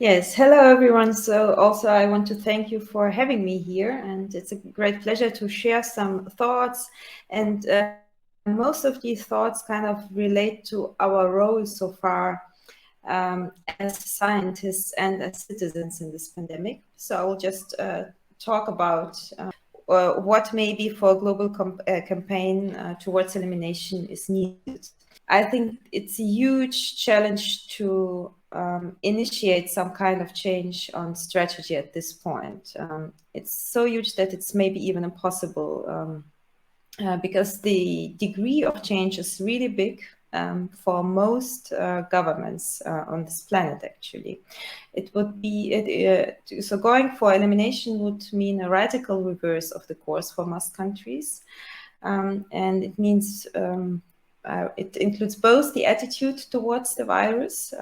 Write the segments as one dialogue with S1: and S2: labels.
S1: Yes, hello everyone. So also I want to thank you for having me here, and it's a great pleasure to share some thoughts. And most of these thoughts kind of relate to our role so far as scientists and as citizens in this pandemic. So I will just talk about what maybe for a global campaign towards elimination is needed. I think it's a huge challenge to initiate some kind of change on strategy at this point. It's so huge that it's maybe even impossible because the degree of change is really big for most governments on this planet, actually. It would be, so going for elimination would mean a radical reverse of the course for most countries. And it means it includes both the attitude towards the virus,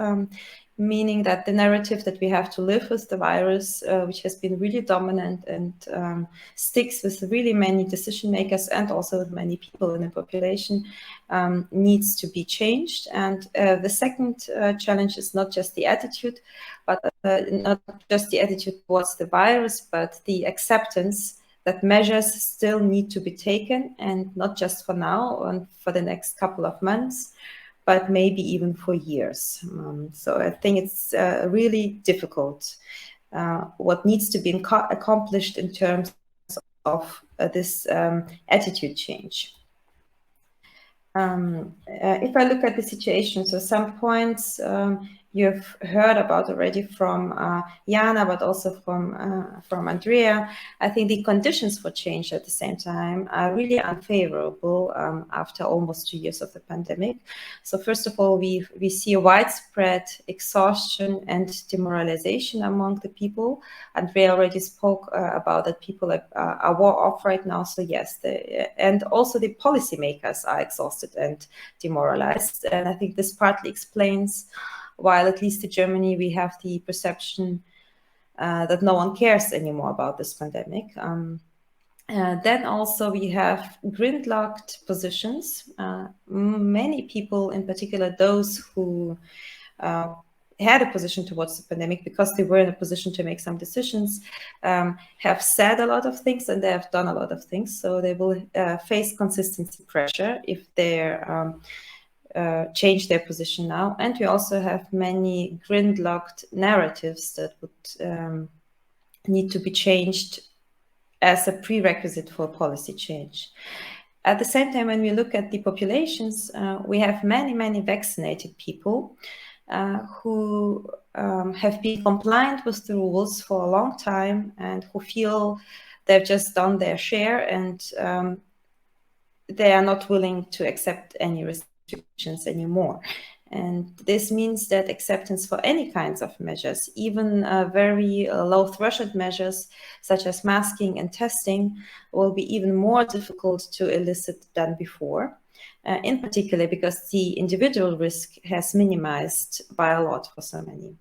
S1: meaning that the narrative that we have to live with the virus, which has been really dominant and sticks with really many decision makers and also with many people in the population, needs to be changed. And the second challenge is not just the attitude, but not just the attitude towards the virus, but the acceptance that measures still need to be taken, and not just for now and for the next couple of months, but maybe even for years. So I think it's really difficult what needs to be accomplished in terms of this attitude change. If I look at the situation, so some points you've heard about already from Jana, but also from Andrea. I think the conditions for change at the same time are really unfavorable after almost 2 years of the pandemic. So first of all, we see a widespread exhaustion and demoralization among the people. Andrea already spoke about that people are war off right now. So yes, and also the policymakers are exhausted and demoralized. And I think this partly explains while at least in Germany, we have the perception that no one cares anymore about this pandemic. Then also we have gridlocked positions. Many people, in particular those who had a position towards the pandemic because they were in a position to make some decisions, have said a lot of things and they have done a lot of things. So they will face consistency pressure if they're change their position now. And we also have many gridlocked narratives that would need to be changed as a prerequisite for policy change. At the same time, when we look at the populations, we have many vaccinated people who have been compliant with the rules for a long time and who feel they've just done their share, and they are not willing to accept any restrictions anymore. And this means that acceptance for any kinds of measures, even very low threshold measures such as masking and testing, will be even more difficult to elicit than before, in particular because the individual risk has minimized by a lot for so many.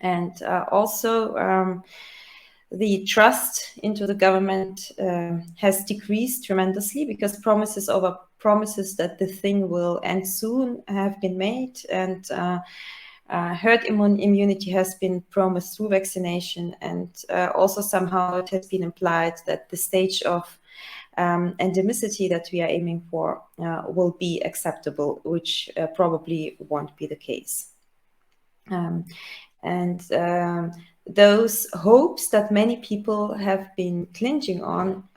S1: And also, the trust into the government has decreased tremendously because promises over promises that the thing will end soon have been made, and herd immunity has been promised through vaccination, and also somehow it has been implied that the stage of endemicity that we are aiming for will be acceptable, which probably won't be the case. Those hopes that many people have been clinging on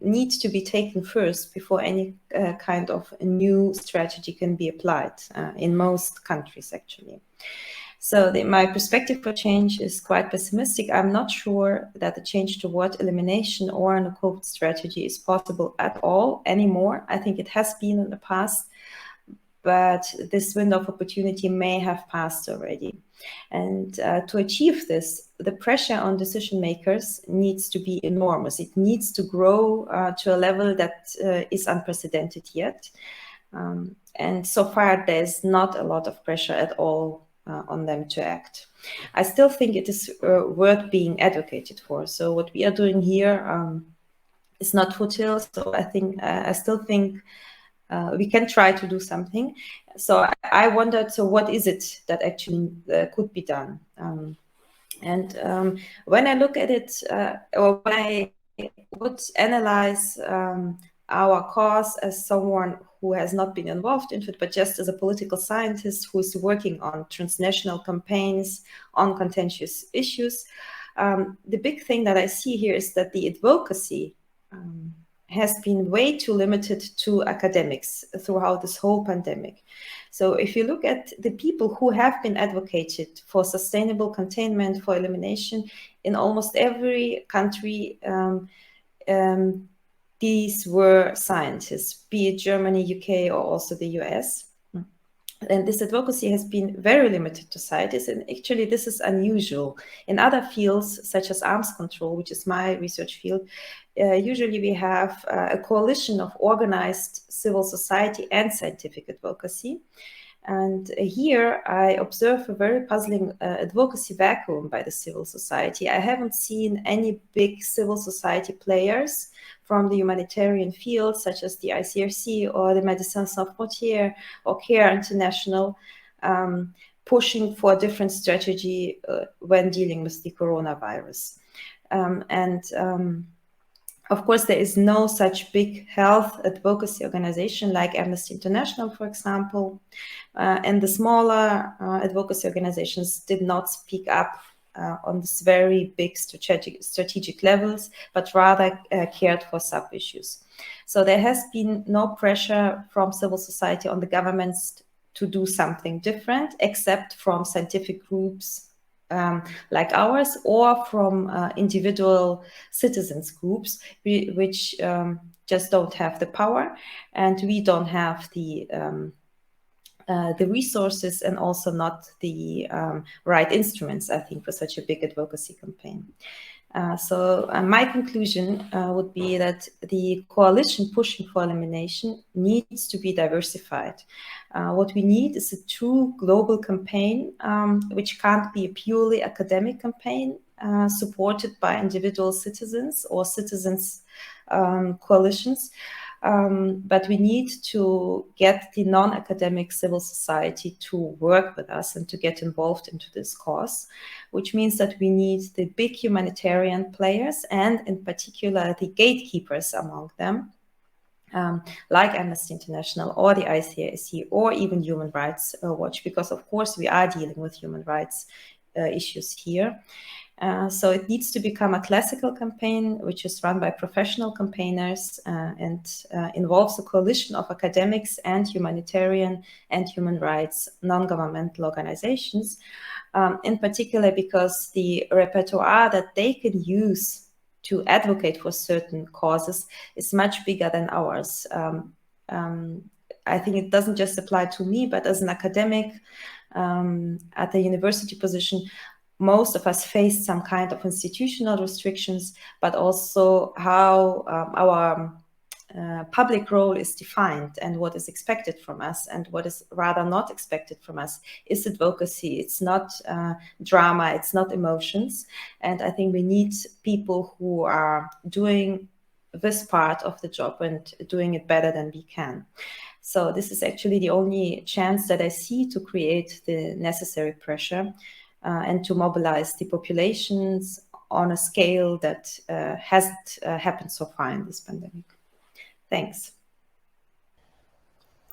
S1: need to be taken first before any kind of new strategy can be applied in most countries, actually. So my perspective for change is quite pessimistic. I'm not sure that the change toward elimination or a COVID strategy is possible at all anymore. I think it has been in the past, but this window of opportunity may have passed already. And to achieve this, the pressure on decision makers needs to be enormous. It needs to grow to a level that is unprecedented yet. And so far, there's not a lot of pressure at all on them to act. I still think it is worth being advocated for. So what we are doing here is not futile. So I still think we can try to do something. So I wondered, so what is it that actually could be done? And when I look at it, or when I would analyze our cause as someone who has not been involved in it, but just as a political scientist who's working on transnational campaigns on contentious issues, the big thing that I see here is that the advocacy has been way too limited to academics throughout this whole pandemic. So if you look at the people who have been advocated for sustainable containment, for elimination, in almost every country, these were scientists, be it Germany, UK, or also the US. And this advocacy has been very limited to scientists, and actually this is unusual. In other fields, such as arms control, which is my research field, usually we have a coalition of organized civil society and scientific advocacy. And here I observe a very puzzling advocacy vacuum by the civil society. I haven't seen any big civil society players from the humanitarian field, such as the ICRC or the Médecins Sans Frontières or CARE International, pushing for a different strategy when dealing with the coronavirus. Of course, there is no such big health advocacy organization like Amnesty International, for example, and the smaller advocacy organizations did not speak up on this very big strategic levels, but rather cared for sub-issues. So there has been no pressure from civil society on the governments to do something different, except from scientific groups like ours, or from individual citizens groups, which just don't have the power, and we don't have the resources and also not the right instruments, I think, for such a big advocacy campaign. So my conclusion would be that the coalition pushing for elimination needs to be diversified. What we need is a true global campaign, which can't be a purely academic campaign supported by individual citizens or citizens coalitions. But we need to get the non-academic civil society to work with us and to get involved into this cause, which means that we need the big humanitarian players and in particular the gatekeepers among them, like Amnesty International or the ICRC or even Human Rights Watch, because of course we are dealing with human rights issues here. So it needs to become a classical campaign, which is run by professional campaigners and involves a coalition of academics and humanitarian and human rights non-governmental organizations, in particular because the repertoire that they can use to advocate for certain causes is much bigger than ours. I think it doesn't just apply to me, but as an academic at the university position, most of us face some kind of institutional restrictions, but also how our public role is defined and what is expected from us and what is rather not expected from us is advocacy. It's not drama, it's not emotions. And I think we need people who are doing this part of the job and doing it better than we can. So this is actually the only chance that I see to create the necessary pressure and to mobilize the populations on a scale that hasn't happened so far in this pandemic. Thanks.